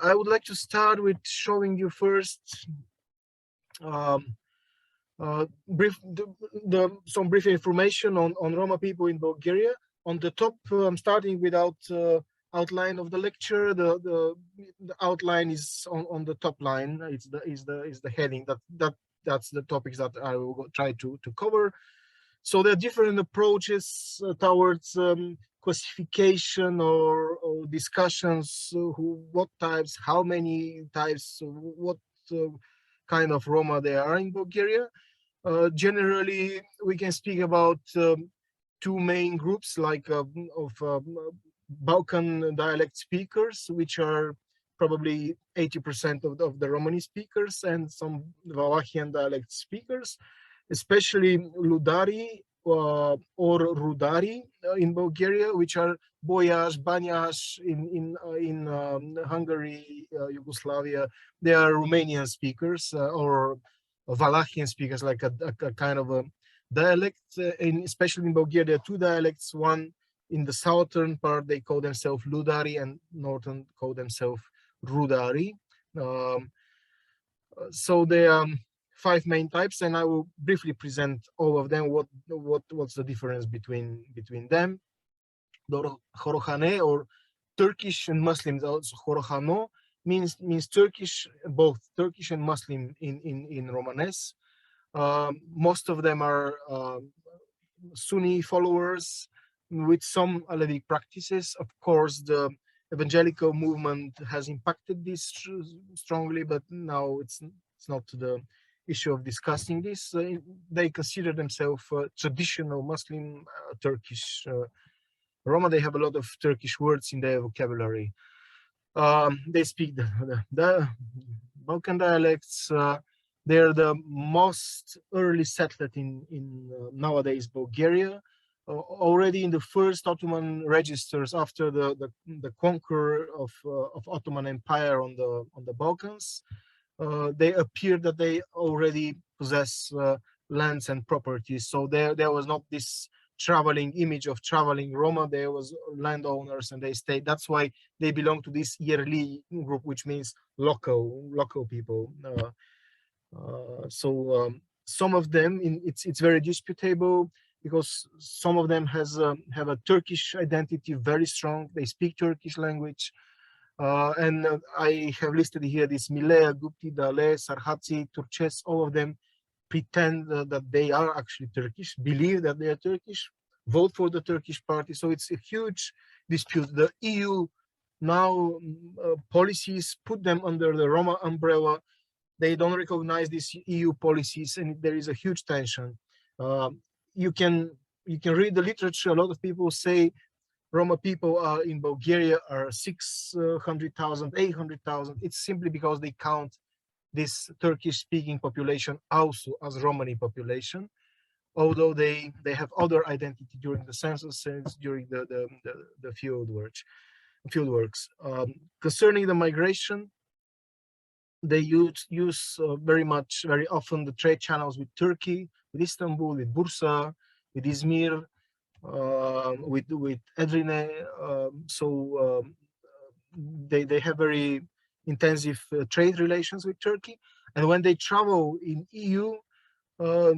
I would like to start with showing you first some brief information on Roma people in Bulgaria. On the top, I'm starting without outline of the lecture. The outline is on the top line. It's the heading that's the topics that I will try to cover. So there are different approaches towards classification or discussions. What types, how many types, what kind of Roma there are in Bulgaria. Generally, we can speak about two main groups, like of Balkan dialect speakers, which are probably 80% of the Romani speakers, and some Wallachian dialect speakers, especially Udari or Rudari in Bulgaria, which are Boyash, Banyash in Hungary, Yugoslavia. They are Romanian speakers or Wallachian speakers, like a kind of a dialect. Especially in Bulgaria, there are two dialects. One in the southern part, they call themselves Udari, and northern call themselves Rudari. So they are five main types, and I will briefly present all of them. What's the difference between them? The Horohane, or Turkish and Muslims, also Horohano means Turkish, both Turkish and Muslim in Romanes. Most of them are Sunni followers with some Alevic practices. Of course, the evangelical movement has impacted this strongly, but now it's not the issue of discussing this. They consider themselves traditional Muslim Turkish Roma. They have a lot of Turkish words in their vocabulary. They speak the Balkan dialects. They're the most early settled in nowadays Bulgaria. Already in the first Ottoman registers, after the conquer of Ottoman Empire on the Balkans, they appear that they already possess lands and properties. So there was not this traveling image of traveling Roma. There was landowners, and they stayed. That's why they belong to this Yerli group, which means local people. Some of them, it's very disputable, because some of them have a Turkish identity very strong. They speak Turkish language. And I have listed here this Milea, Gupti, Dale, Sarhatsi, Turces. All of them pretend that they are actually Turkish, believe that they are Turkish, vote for the Turkish party. So it's a huge dispute. The EU now policies put them under the Roma umbrella. They don't recognize these EU policies, and there is a huge tension. You can read the literature. A lot of people say Roma people in Bulgaria are 600,000, 800,000. It's simply because they count this Turkish-speaking population also as Romani population, although they have other identity during the census and during the field works. Concerning the migration, they use very often the trade channels with Turkey, with Istanbul, with Bursa, with Izmir, with Edirne. They have very intensive trade relations with Turkey, and when they travel in EU,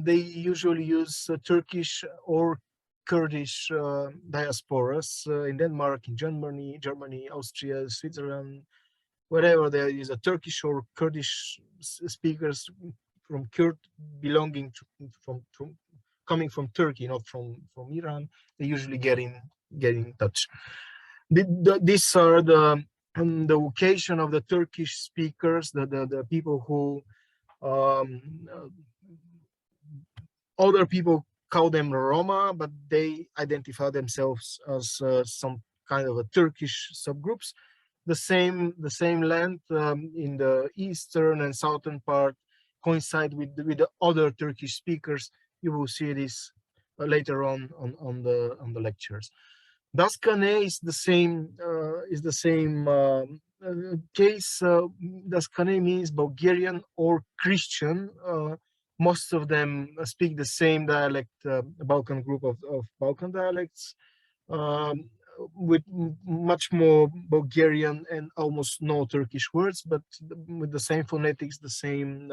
they usually use Turkish or Kurdish diasporas in Denmark, in Germany, Austria, Switzerland, wherever there is a Turkish or Kurdish speakers from Kurd belonging coming from Turkey, not from Iran. They usually get in touch. These are the vocation of the Turkish speakers, the people who other people call them Roma, but they identify themselves as some kind of a Turkish subgroups. The same land in the eastern and southern part coincide with the other Turkish speakers. You will see this later on the lectures. Daskane is the same case. Daskane means Bulgarian or Christian. Most of them speak the same dialect, Balkan group of Balkan dialects. with much more Bulgarian and almost no Turkish words, but with the same phonetics, the same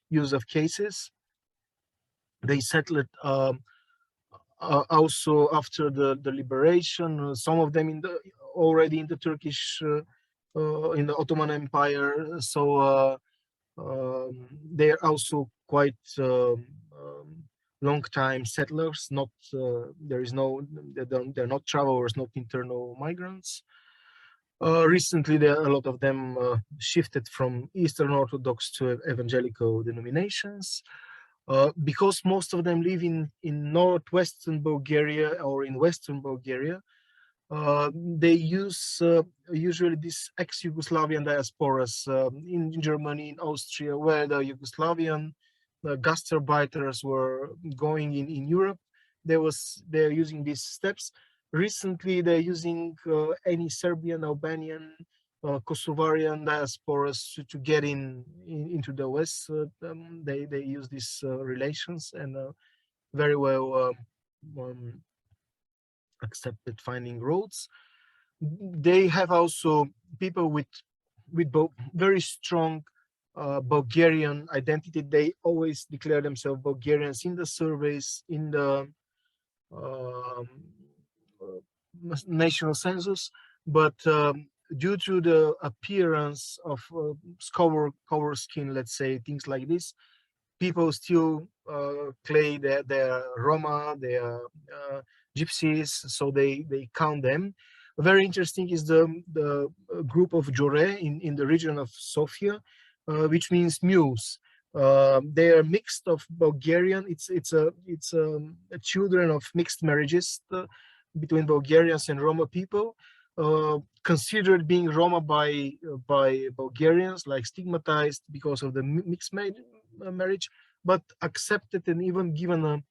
use of cases. They settled also after the liberation. Some of them already in the Turkish, in the Ottoman Empire. So they are also quite long time settlers. Not there is no they're not travelers, not internal migrants. Recently, a lot of them shifted from Eastern Orthodox to evangelical denominations. Because most of them live in northwestern Bulgaria or in western Bulgaria, they use usually this ex-Yugoslavian diasporas in Germany, in Austria, where the Yugoslavian gastarbeiters were going in Europe. They're using these steps. Recently, they're using any Serbian, Albanian, Kosovarian diasporas to get into the West. They use these relations and very well accepted finding roads. They have also people with very strong Bulgarian identity. They always declare themselves Bulgarians in the surveys, in the um, national census, but due to the appearance of cover skin, let's say, things like this, people still claim that they're Roma, they are gypsies, so they count them. Very interesting is the group of Jore in the region of Sofia, which means mules. They are mixed of Bulgarian. It's children of mixed marriages between Bulgarians and Roma people, considered being Roma by Bulgarians, like stigmatized because of the mixed marriage, but accepted and even given a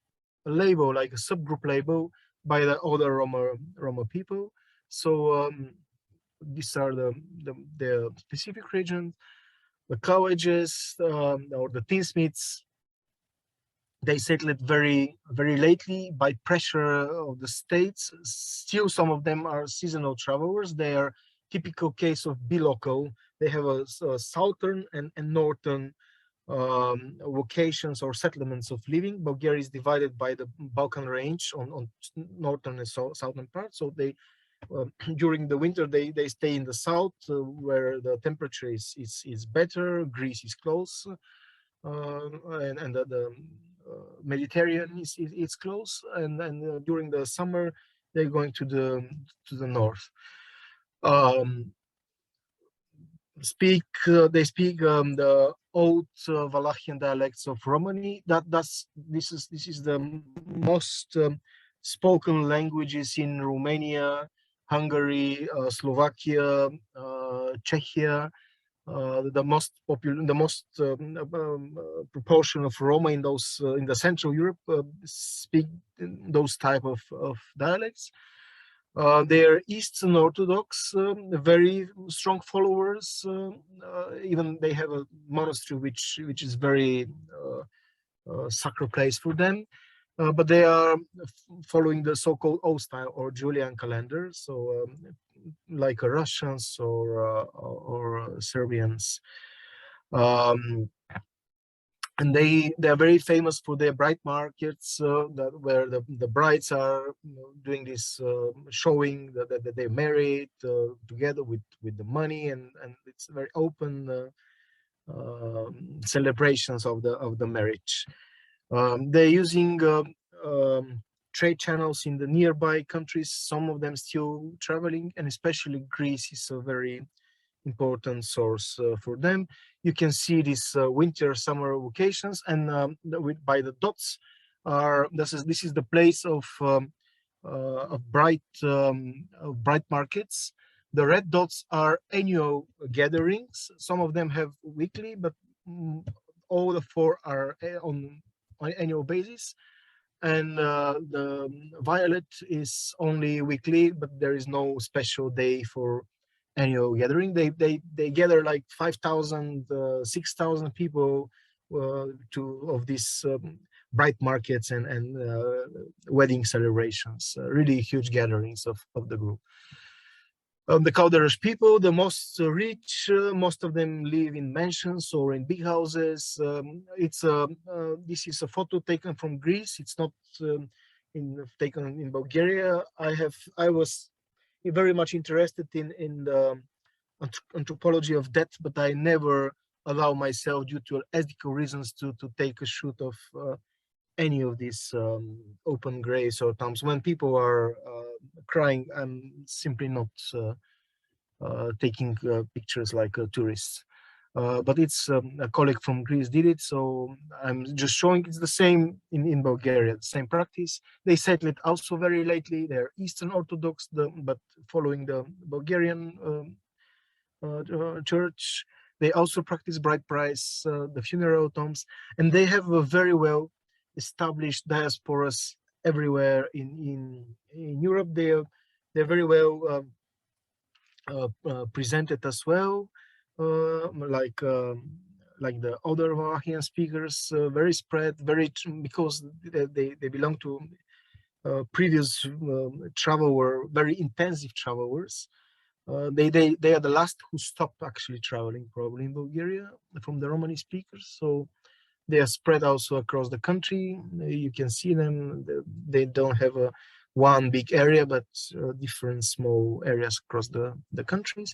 label, like a subgroup label, by the other Roma people. So these are the specific regions. The colleges or the tinsmiths, they settled very lately by pressure of the states. Still, some of them are seasonal travelers. They are typical case of bilocal. They have a southern and northern locations or settlements of living. Bulgaria is divided by the Balkan range on northern and southern part. So they during the winter they stay in the south where the temperature is better. Greece is close, and the Mediterranean is close, and during the summer they're going to the north. Um, they speak the old Wallachian dialects of Romani. This is the most spoken languages in Romania, Hungary, Slovakia, Czechia. The most popular, the most proportion of Roma in those in the Central Europe speak those type of dialects. They're Eastern Orthodox, very strong followers. Even they have a monastery which is very sacred place for them. But they are following the so-called old style or Julian calendar, so like Russians or Serbians. And they are very famous for their bride markets, where the brides are doing this showing that they're married together with the money, and it's very open celebrations of the marriage. They're using trade channels in the nearby countries. Some of them still traveling, and especially Greece is a very important source for them. You can see these winter summer locations, and by the dots are this is the place of bright markets. The red dots are annual gatherings. Some of them have weekly, but all the four are on annual basis. And the violet is only weekly, but there is no special day for annual gathering. They gather like 5,000, 6,000 people of this bright markets and wedding celebrations, really huge gatherings of the group. The calderash people, the most rich, most of them live in mansions or in big houses. This is a photo taken from Greece. It's not taken in Bulgaria. I was very much interested in the anthropology of death, but I never allow myself, due to ethical reasons, to take a shoot of any of these open graves or tombs. When people are crying, I'm simply not taking pictures like tourists. But it's a colleague from Greece did it, so I'm just showing it's the same in Bulgaria, the same practice. They settled it also very lately. They're Eastern Orthodox, but following the Bulgarian church. They also practice bride price, the funeral tombs, and they have a very well established diasporas everywhere in Europe. They're very well presented as well, like the other Romanian speakers, very spread, because they belong to previous travel, were very intensive travelers. They are the last who stopped actually traveling probably in Bulgaria from the Romani speakers. So they are spread also across the country. You can see them. They don't have one big area, but different small areas across the countries.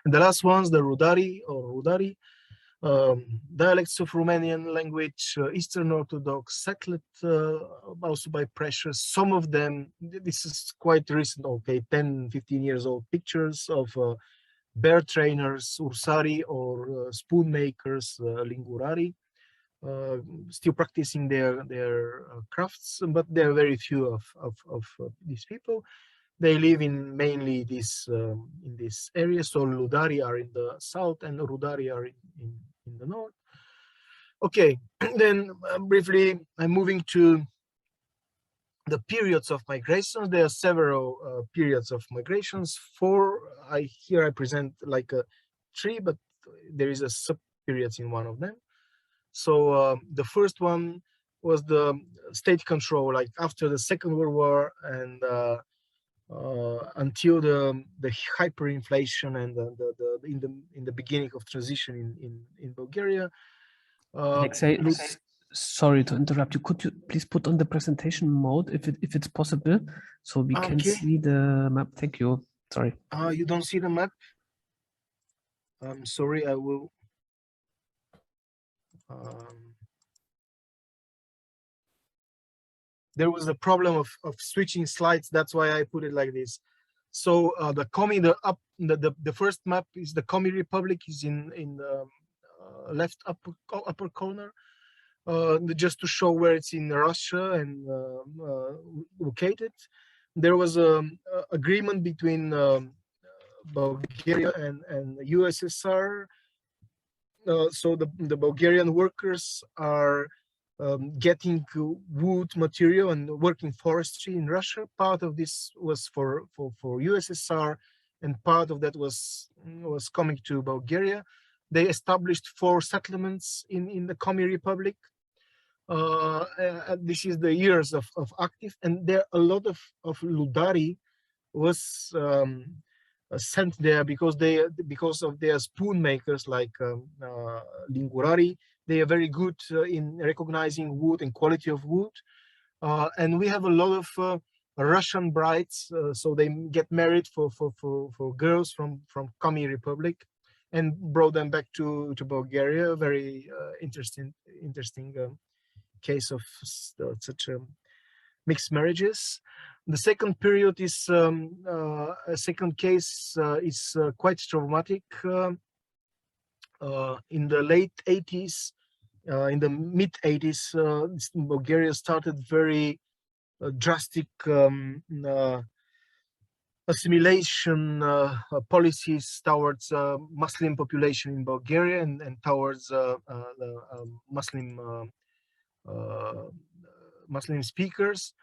And the last ones, the Udari, dialects of Romanian language, Eastern Orthodox, settled also by pressure. Some of them, this is quite recent, okay, 10, 15 years old pictures of bear trainers, ursari, or spoon makers, lingurari, still practicing their crafts, but there are very few of these people. They live in mainly in this area. So Udari are in the south and Udari are in the north. Okay, then briefly, I'm moving to the periods of migrations. There are several periods of migrations. Here I present like a tree, but there is a sub periods in one of them. So the first one was the state control, like after the Second World War and until the hyperinflation and in the beginning of transition in Bulgaria. Alexey, sorry to interrupt you. Could you please put on the presentation mode if it's possible, so we can see the map? Thank you. Sorry. You don't see the map? I'm sorry. I will. There was a problem of switching slides. That's why I put it like this. So the first map is the Komi Republic, is in the left upper corner, just to show where it's in Russia and located. There was an agreement between Bulgaria and USSR. So the Bulgarian workers are getting wood material and working forestry in Russia. Part of this was for USSR, and part of that was coming to Bulgaria. They established 4 settlements in the Komi Republic. This is the years of active, and there a lot of Udari was sent there because of their spoon makers like Lingurari. They are very good in recognizing wood and quality of wood, and we have a lot of Russian brides. So they get married for girls from Komi Republic, and brought them back to Bulgaria. Very interesting case of such mixed marriages. The second period is a second case is quite traumatic. In the late 80s, in the mid 80s, Bulgaria started very drastic assimilation policies towards Muslim population in Bulgaria and towards the Muslim speakers,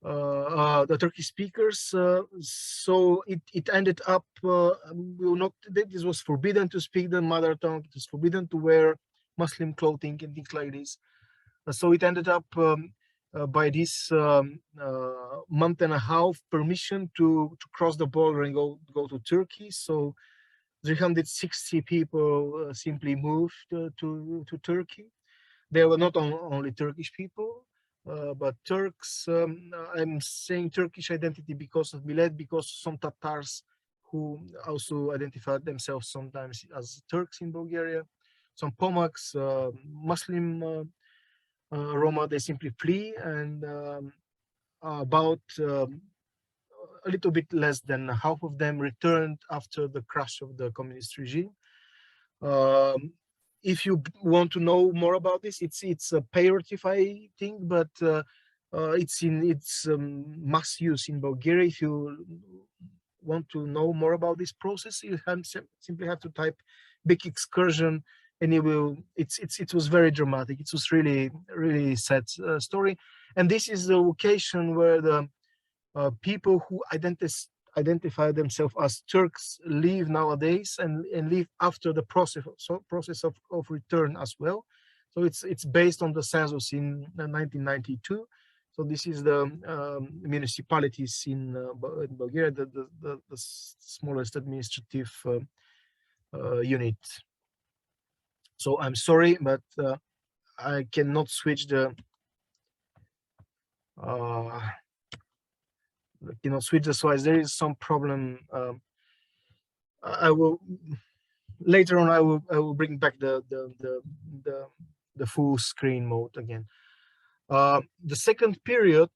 the Turkish speakers. So it ended up, this was forbidden to speak the mother tongue. It was forbidden to wear Muslim clothing and things like this. So it ended up by this month and a half permission to cross the border and go to Turkey. So 360 people simply moved to Turkey. They were not only Turkish people, but Turks. I'm saying Turkish identity because of Millet, because some Tatars who also identified themselves sometimes as Turks in Bulgaria. Some Pomaks, Muslim Roma, they simply flee, and about a little bit less than half of them returned after the crash of the communist regime. If you want to know more about this, it's a pejorative thing, but it's in its mass use in Bulgaria. If you want to know more about this process, you simply have to type "big excursion," and it will. It was very dramatic. It was really sad story, and this is the location where the people who identify themselves as Turks live nowadays and live after the process of return as well. So it's based on the census in 1992. So this is the municipalities in Bulgaria, the smallest administrative unit. So I'm sorry, but I cannot switch the slides. There is some problem. I will later on. I will bring back the full screen mode again. The second period,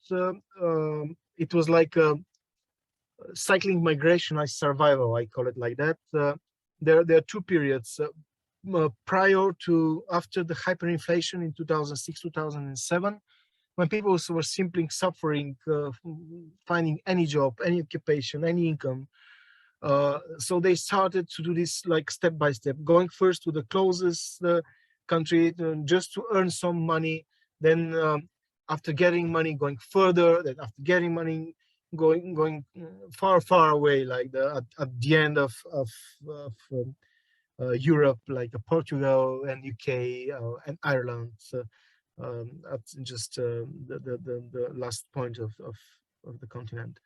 it was like a cycling migration as survival. I call it like that. There are two periods. Prior to after the hyperinflation in 2006-2007, when people were simply suffering, finding any job, any occupation, any income. So they started to do this like step by step, going first to the closest country just to earn some money. Then after getting money, going further. Then after getting money, going far away, like at the end of Europe, like Portugal and UK and Ireland. So, at just the last point of the continent.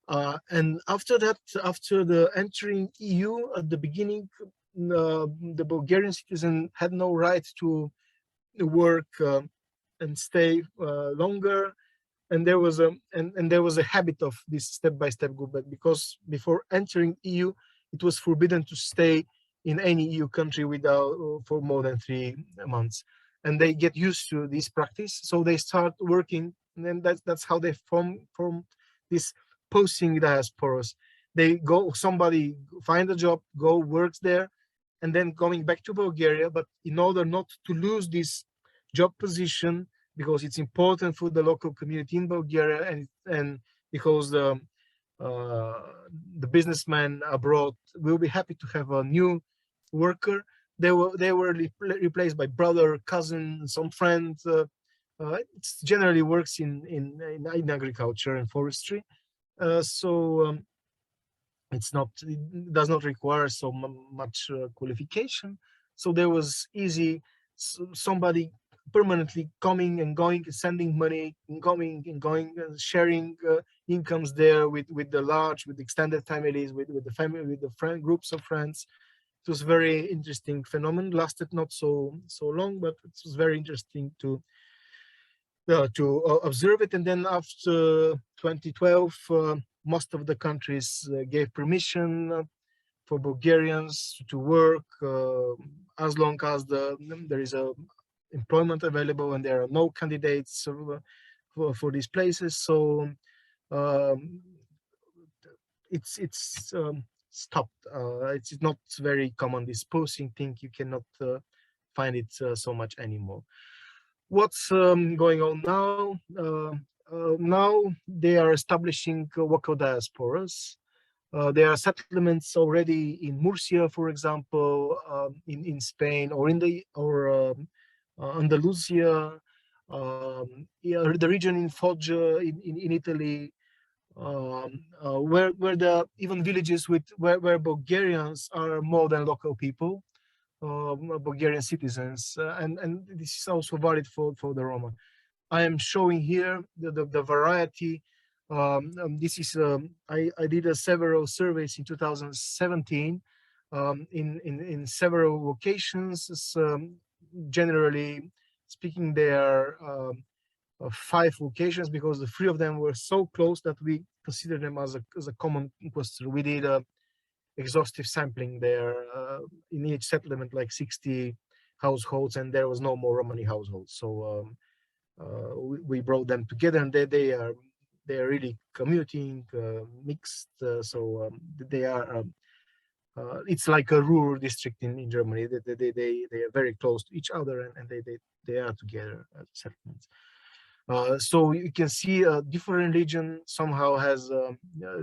And after that, after the entering EU at the beginning, the Bulgarian citizen had no right to work and stay longer. And there was a habit of this step-by-step movement, because before entering EU, it was forbidden to stay in any EU country without for more than 3 months. And they get used to this practice, so they start working, and then that's how they form this posting diasporas. They go, somebody find a job, go works there, and then coming back to Bulgaria. But in order not to lose this job position, because it's important for the local community in Bulgaria, and because the businessman abroad will be happy to have a new worker. They were replaced by brother, cousin, some friends. It generally works in agriculture and forestry, so it does not require so much qualification. So there was easy somebody permanently coming and going, sending money, and coming and going, sharing incomes there with extended families, with the family, with the groups of friends. It was very interesting phenomenon. Lasted not so long, but it was very interesting to observe it. And then after 2012, most of the countries gave permission for Bulgarians to work as long as there is a employment available and there are no candidates for these places. So it's stopped. It's not very common, this posting thing. You cannot find it so much anymore. What's going on now? Now they are establishing local diasporas. There are settlements already in Murcia, for example, in Spain, or Andalusia, the region in Foggia in Italy, where the even villages where Bulgarians are more than local people. Bulgarian citizens, and this is also valid for the Roma. I am showing here the variety. This is I did several surveys in 2017 in several locations. Generally speaking, there are 5 locations because the 3 of them were so close that we consider them as a common cluster. We did exhaustive sampling there in each settlement, like 60 households, and there was no more Romani households. So we brought them together, and they are really commuting, mixed. They are. It's like a rural district in Germany. They are very close to each other, and they are together as settlements. So you can see different religion somehow has a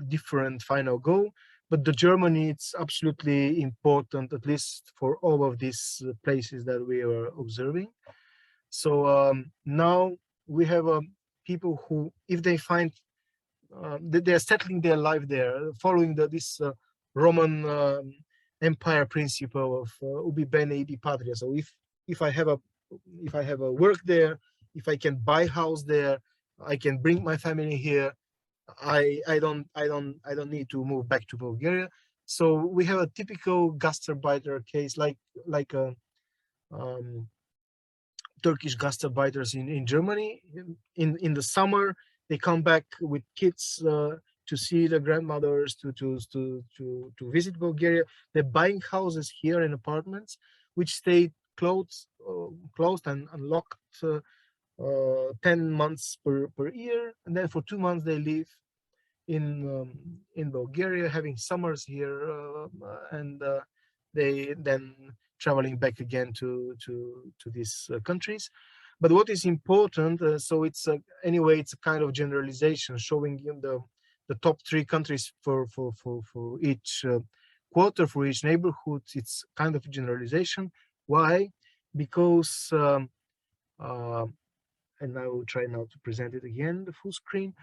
different final goal, but the Germany, it's absolutely important, at least for all of these places that we are observing. So now we have people who, if they find they are settling their life there, following this Roman Empire principle of ubi bene ibi patria. So if I have a work there, if I can buy house there, I can bring my family here. I don't need to move back to Bulgaria. So we have a typical gastarbeiter case, like a Turkish gastarbeiters in Germany. In the summer, they come back with kids to see the grandmothers, to visit Bulgaria. They're buying houses here in apartments, which stay closed and unlocked 10 months per year, and then for 2 months they live in Bulgaria, having summers here, and they then traveling back again to these countries. But what is important, so it's anyway, it's a kind of generalization showing you the top 3 countries for each quarter, for each neighborhood. It's kind of a generalization. Why? Because and I will try now to present it again, the full screen,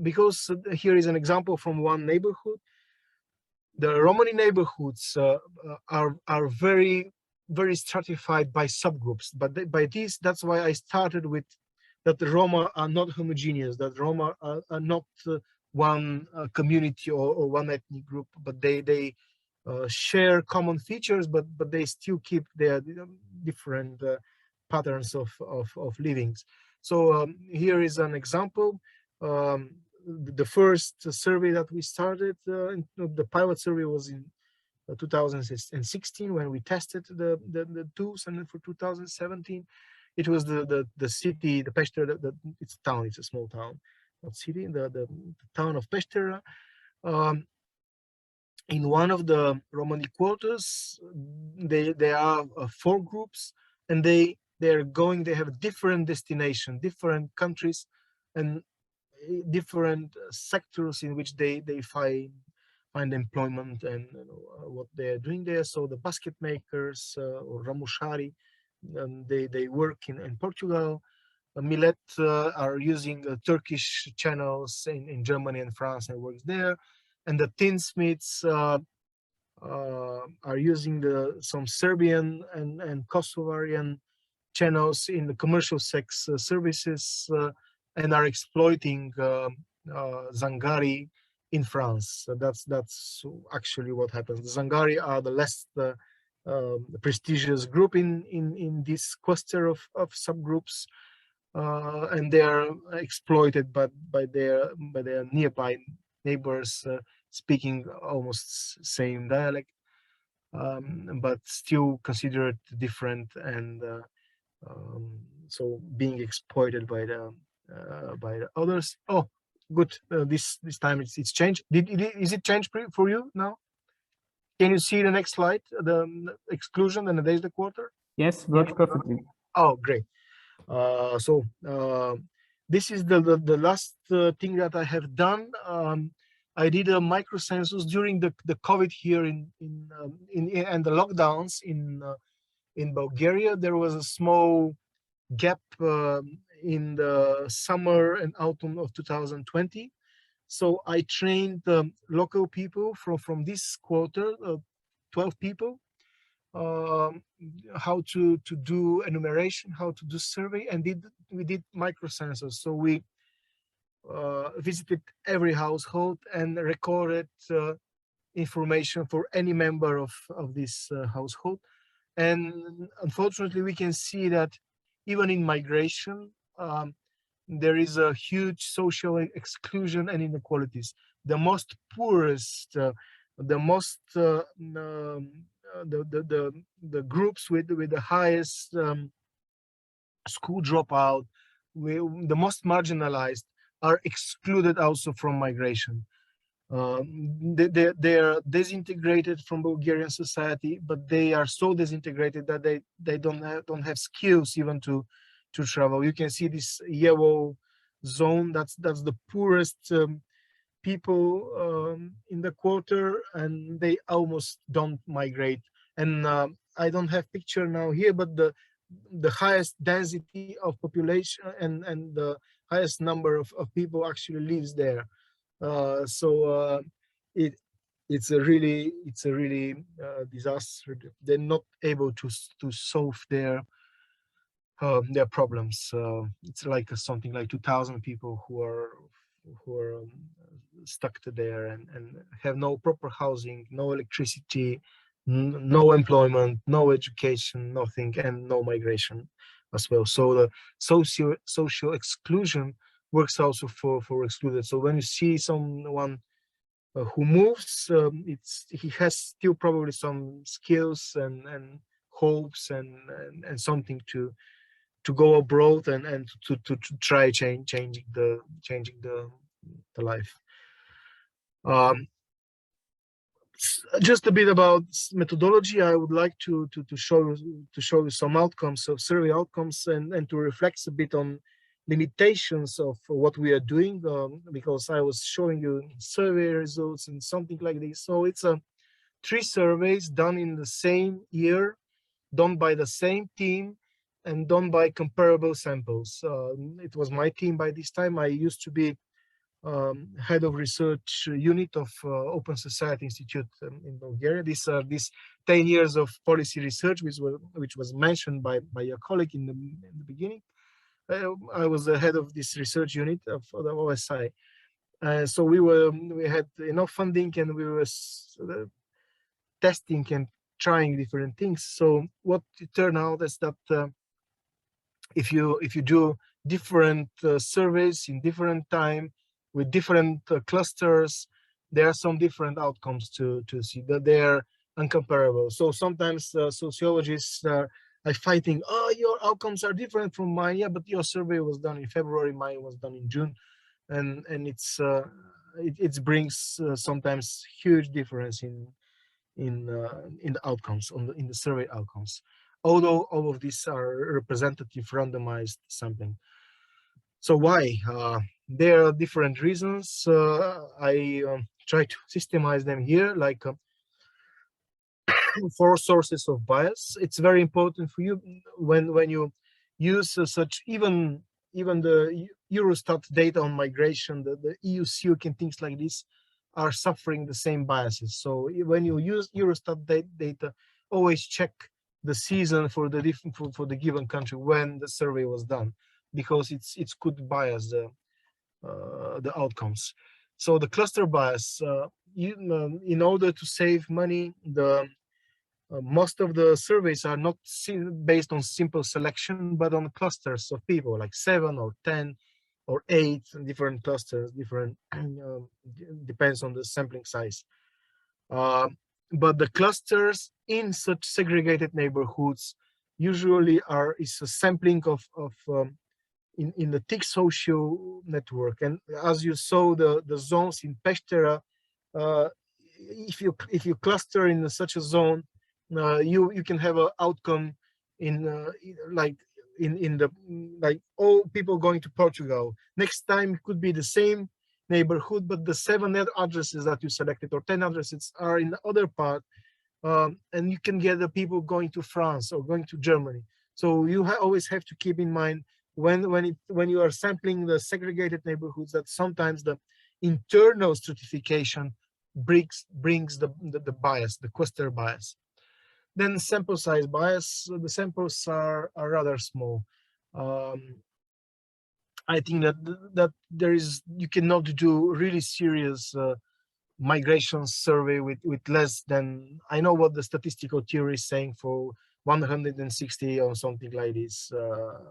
because here is an example from one neighborhood. The Romani neighborhoods are very stratified by subgroups, but by this, that's why I started with that the Roma are not homogeneous, that Roma are not one community or one ethnic group, but they share common features, but they still keep their different patterns of livings. So here is an example. The first survey that we started, the pilot survey was in 2016 when we tested the tools, and then for 2017 it was the city, the Peshtera, it's a town, it's a small town, not city, the town of Peshtera. In one of the Romani quarters, they are 4 groups, and they have different destination, different countries, and different sectors in which they find employment, and what they're doing there. So the basket makers or ramushari, they work in Portugal. Millet are using Turkish channels in Germany and France and works there. And the tinsmiths are using some Serbian and Kosovarian channels in the commercial sex services, and are exploiting Zangari in France. That's actually what happens. The Zangari are the less prestigious group in this cluster of subgroups, and they are exploited by their nearby neighbors, speaking almost same dialect, but still considered different, and so being exploited by the others. Oh, good. This time it's changed. Is it changed for you now? Can you see the next slide, the exclusion and the days the quarter? Yes, works perfectly. Oh, great. So this is the last thing that I have done. I did a micro census during the COVID here and the lockdowns in Bulgaria. There was a small gap in the summer and autumn of 2020. So I trained local people from this quarter, 12 people, um, how to do enumeration, how to do survey, and we did micro census. So we visited every household and recorded information for any member of this household. And unfortunately, we can see that even in migration, there is a huge social exclusion and inequalities. The most poorest, the most the groups with the highest school dropout, the most marginalized, are excluded also from migration. They are disintegrated from Bulgarian society, but they are so disintegrated that they don't have skills even to travel. You can see this yellow zone. That's the poorest people in the quarter, and they almost don't migrate. And I don't have picture now here, but the highest density of population and the highest number of people actually lives there. So it it's a really disaster. They're not able to solve their problems. It's like something like 2,000 people who are stuck to there and have no proper housing, no electricity, no employment, no education, nothing, and no migration as well. So the social exclusion works also for excluded. So when you see someone who moves, he has still probably some skills and hopes and something to go abroad and to try changing the life. Just a bit about methodology. I would like to show you some outcomes of survey outcomes and to reflect a bit on limitations of what we are doing, because I was showing you survey results and something like this. So it's 3 surveys done in the same year, done by the same team, and done by comparable samples. It was my team by this time. I used to be head of research unit of Open Society Institute in Bulgaria. These are 10 years of policy research, which was mentioned by your colleague in the beginning. I was the head of this research unit of the OSI. So we had enough funding, and we were testing and trying different things. So what it turned out is that if you do different surveys in different time with different clusters, there are some different outcomes to see that they are uncomparable. So sometimes sociologists are fighting, oh, your outcomes are different from mine. Yeah, but your survey was done in February, mine was done in June, and it brings sometimes huge difference in the outcomes in the survey outcomes, although all of these are representative randomized sampling. So why? There are different reasons. I try to systemize them here, like 4 sources of bias. It's very important for you when you use such even the Eurostat data on migration, the EU SILC and things like this are suffering the same biases. So when you use Eurostat data, always check the season for the different for the given country when the survey was done, because it could bias the outcomes. So the cluster bias, in order to save money, most of the surveys are not based on simple selection, but on clusters of people, like 7 or 10 or 8 different clusters, different depends on the sampling size. But the clusters in such segregated neighborhoods usually is a sampling of in the thick social network. And as you saw, the zones in Peshtera, if you cluster in such a zone, you can have an outcome like all people going to Portugal. Next time it could be the same neighborhood, but the 7 addresses that you selected or 10 addresses are in the other part, and you can get the people going to France or going to Germany. So you always have to keep in mind when you are sampling the segregated neighborhoods that sometimes the internal stratification brings the bias, the cluster bias. Then sample size bias. The samples are rather small. I think that you cannot do really serious migration survey with less than, I know what the statistical theory is saying, for 160 or something like this,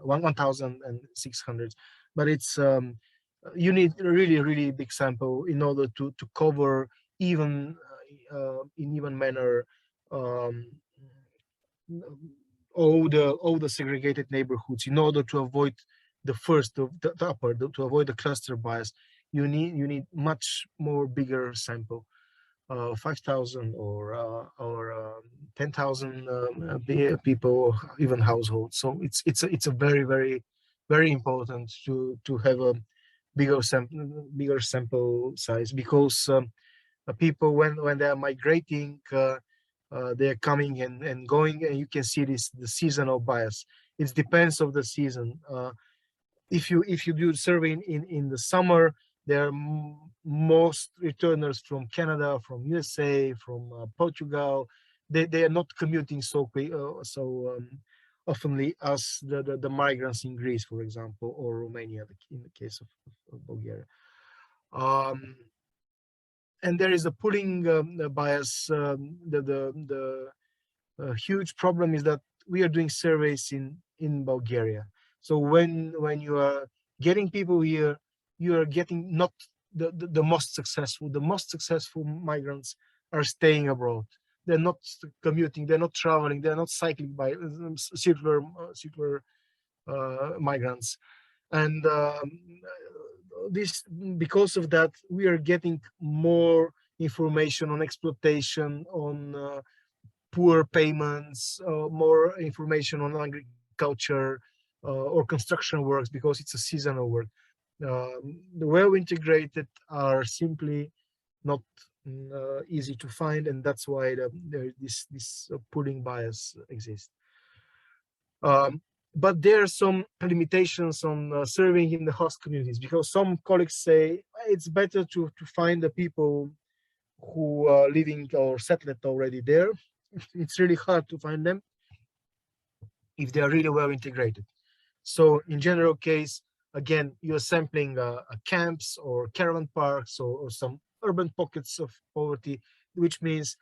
1,600, but it's you need a really big sample in order to cover even in even manner um, all the segregated neighborhoods, in order to avoid the upper, to avoid the cluster bias. You need much more bigger sample, 5,000 or 10,000 people, or even households. So it's a very important to have a bigger sample size, because people, when they are migrating, they're coming and going, and you can see the seasonal bias. It depends of the season. If you do survey in the summer, there are most returners from Canada, from USA, from Portugal. They are not commuting so oftenly as the migrants in Greece, for example, or Romania, in the case of Bulgaria. And there is a pooling bias. The huge problem is that we are doing surveys in Bulgaria. So when you are getting people here, you are getting not the most successful. The most successful migrants are staying abroad. They're not commuting. They're not traveling. They're not cycling by circular migrants. And this, because of that, we are getting more information on exploitation, on poor payments, more information on agriculture or construction works, because it's a seasonal work. The well integrated are simply not easy to find, and that's why this pooling bias exists. But there are some limitations on serving in the host communities, because some colleagues say it's better to find the people who are living or settled already there. It's really hard to find them if they are really well integrated. So in general case, again, you're sampling camps or caravan parks, or some urban pockets of poverty, which means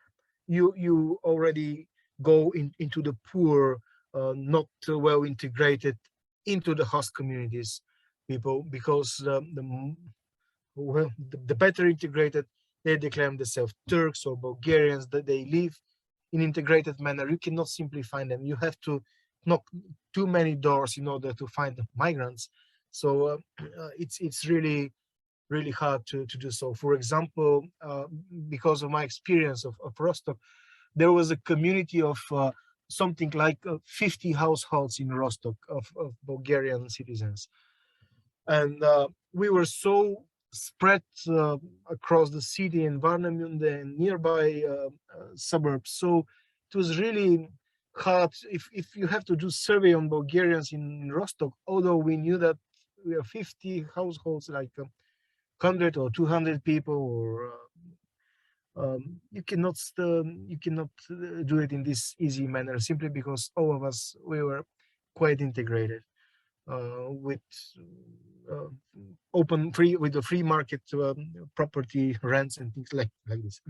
you already go into the poor, not well integrated into the host communities people, because the better integrated, they declare themselves Turks or Bulgarians, that they live in integrated manner. You cannot simply find them. You have to knock too many doors in order to find the migrants. So it's really hard to do so. For example, because of my experience of Rostock, there was a community of something like 50 households in Rostock of Bulgarian citizens. And we were so spread across the city and Varnamund and nearby suburbs. So it was really hard. If you have to do survey on Bulgarians in Rostock, although we knew that we are 50 households, like 100 or 200 people, or you cannot do it in this easy manner, simply because all of us, we were quite integrated with with the free market property rents and things like this.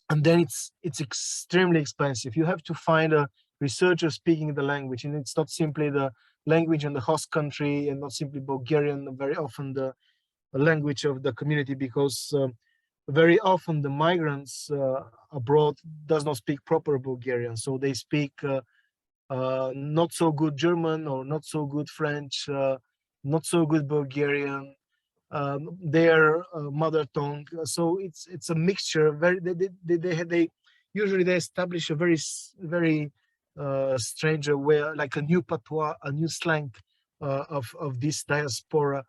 And then it's extremely expensive. You have to find a researcher speaking the language, and it's not simply the language in the host country, and not simply Bulgarian. Very often the language of the community, because very often the migrants abroad does not speak proper Bulgarian, so they speak not so good German, or not so good French, not so good Bulgarian, their mother tongue. So it's a mixture. They usually they establish a very strange way, like a new patois, a new slang of this diaspora,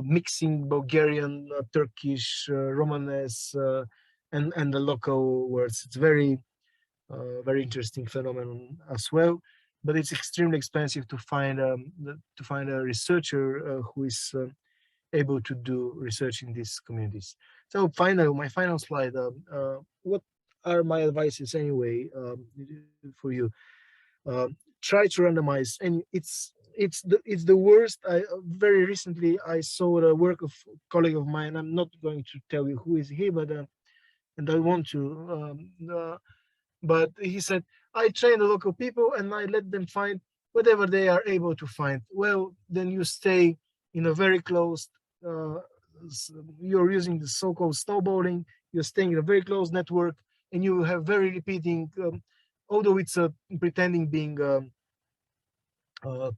mixing Bulgarian, Turkish, Romanes, and the local words. It's very interesting phenomenon as well, but it's extremely expensive to find a researcher who is able to do research in these communities. So finally, my final slide, what are my advices anyway for you. Try to randomize, and it's the worst. I very recently I saw the work of a colleague of mine. I'm not going to tell you who is he, but and I want to. But he said, I train the local people and I let them find whatever they are able to find. Well, then you stay in a very closed, uh, you're using the so-called snowballing, you're staying in a very closed network, and you have very repeating, although it's a pretending being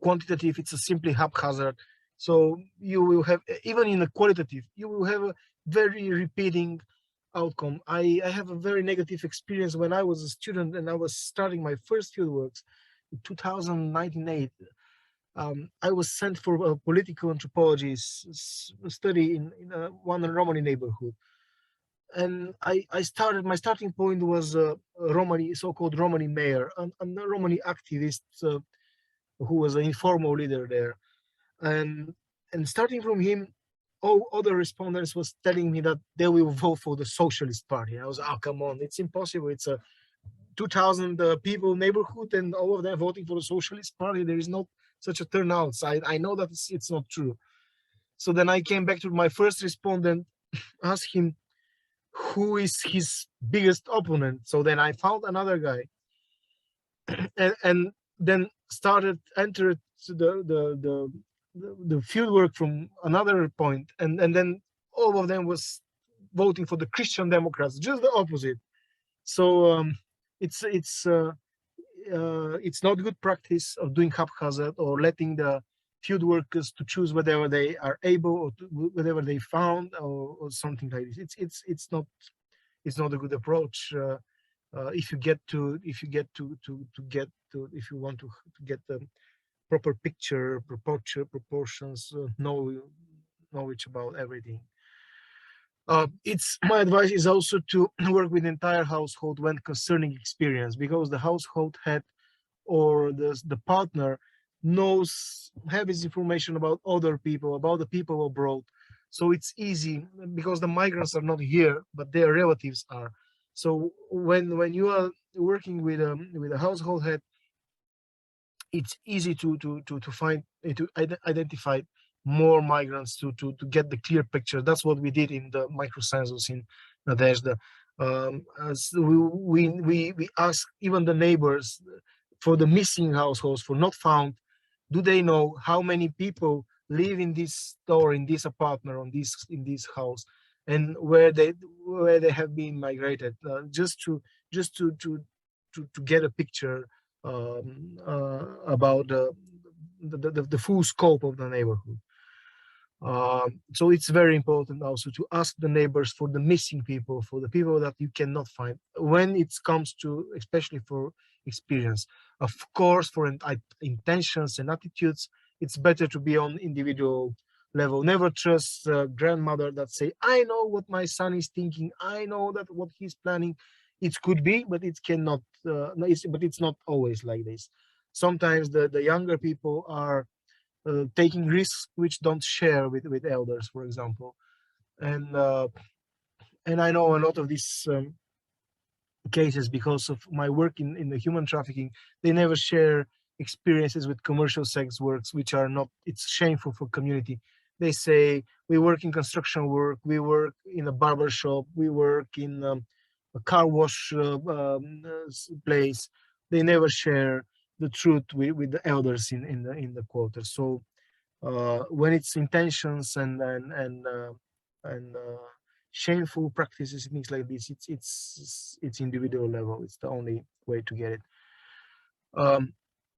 quantitative, it's a simply haphazard. So you will have, even in a qualitative, you will have a very repeating outcome. I have a very negative experience when I was a student and I was starting my first fieldworks in 2019. I was sent for a political anthropology study in one Romani neighborhood. And I started, my starting point was a Romani, so-called Romani mayor, and a Romani activist who was an informal leader there. And starting from him, all other respondents was telling me that they will vote for the Socialist Party. I was, oh, come on, it's impossible. It's a 2,000 people neighborhood and all of them voting for the Socialist Party. There is not such a turnout. So I know that it's not true. So then I came back to my first respondent, asked him who is his biggest opponent. So then I found another guy and then started entered the field work from another point, and then all of them was voting for the Christian Democrats, just the opposite. So it's not good practice of doing haphazard or letting the field workers to choose whatever they are able or whatever they found or something like this. It's not a good approach. If you want to get the proper picture, proportions, knowledge about everything. It's my advice is also to work with the entire household when concerning experience, because the household head or the partner have his information about other people, about the people abroad. So it's easy because the migrants are not here, but their relatives are. So when you are working with a household head, it's easy to find to identify more migrants to get the clear picture. That's what we did in the micro census in Nadezhda. As we asked even the neighbors for the missing households, for not found, do they know how many people live in this store, in this apartment, in this house, and where they have been migrated, just to get a picture about the full scope of the neighborhood. So it's very important also to ask the neighbors for the missing people, for the people that you cannot find when it comes to, especially for experience. Of course, for intentions and attitudes, it's better to be on individual level. Never trust a grandmother that say, I know what my son is thinking, I know that what he's planning. It could be, but it cannot, but it's not always like this. Sometimes the younger people are taking risks which don't share with elders, for example. And I know a lot of these cases because of my work in the human trafficking. They never share experiences with commercial sex works, which are not, it's shameful for community. They say, we work in construction work, we work in a barber shop, we work in a car wash place. They never share the truth with the elders in the quarter. So when it's intentions and shameful practices, things like this, it's individual level. It's the only way to get it.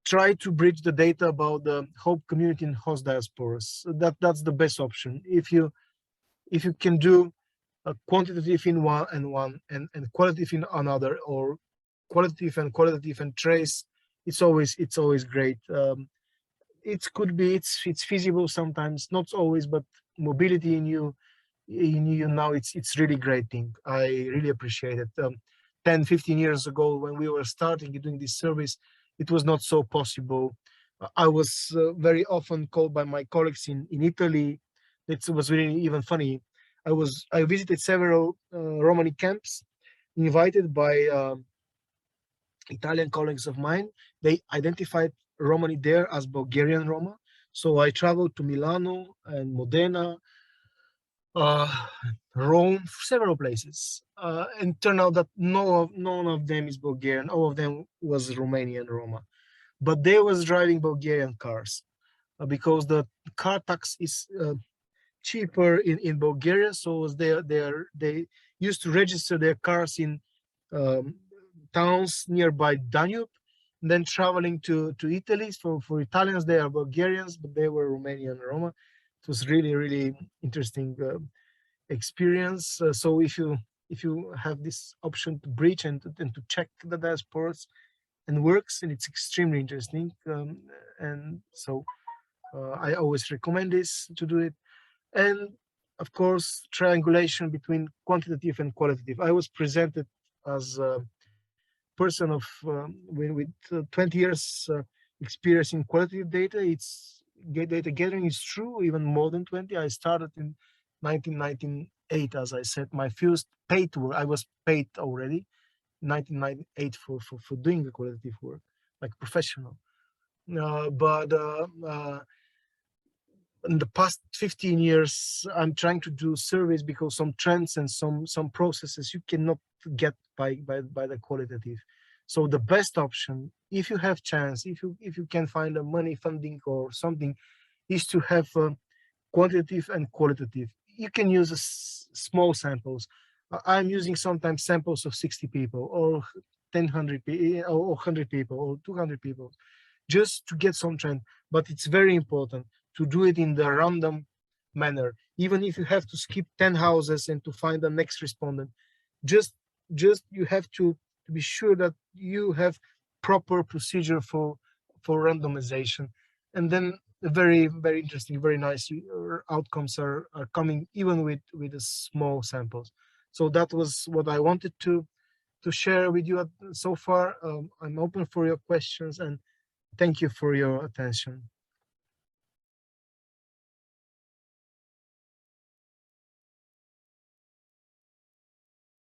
Try to bridge the data about the hope community and host diasporas. That's the best option. If you can do a quantitative in one and qualitative in another, or qualitative and trace, it's always great. It could be, it's feasible sometimes, not always, but mobility in you now, it's really great thing. I really appreciate it. 10-15 years ago when we were starting doing this service, it was not so possible. I was very often called by my colleagues in Italy. It was really even funny. I visited several Romani camps, invited by Italian colleagues of mine. They identified Romani there as Bulgarian Roma. So I traveled to Milano and Modena, uh, Rome, several places, and turned out that none of them is Bulgarian. All of them was Romanian Roma, but they was driving Bulgarian cars because the car tax is cheaper in Bulgaria. So they used to register their cars in um, towns nearby Danube, and then traveling to Italy. For Italians, they are Bulgarians, but they were Romanian Roma. It was really interesting experience. So if you have this option to breach and to check the diasporas and works, and it's extremely interesting. And so I always recommend this to do it. And of course, triangulation between quantitative and qualitative. I was presented as a person of with 20 years experience in qualitative data. It's data gathering is true, even more than 20. I started in 1998, as I said. My first paid work, I was paid already 1998 for doing the qualitative work, like professional. But in the past 15 years, I'm trying to do surveys because some trends and some processes you cannot get by the qualitative. So the best option, if you have chance, if you can find a money funding or something, is to have quantitative and qualitative. You can use small samples. I'm using sometimes samples of 60 people or 100 or 100 people or 200 people just to get some trend. But it's very important to do it in the random manner. Even if you have to skip 10 houses and to find the next respondent, just you have to be sure that you have proper procedure for randomization. And then very interesting, very nice outcomes are coming even with the small samples. So that was what I wanted to share with you so far. I'm open for your questions, and thank you for your attention.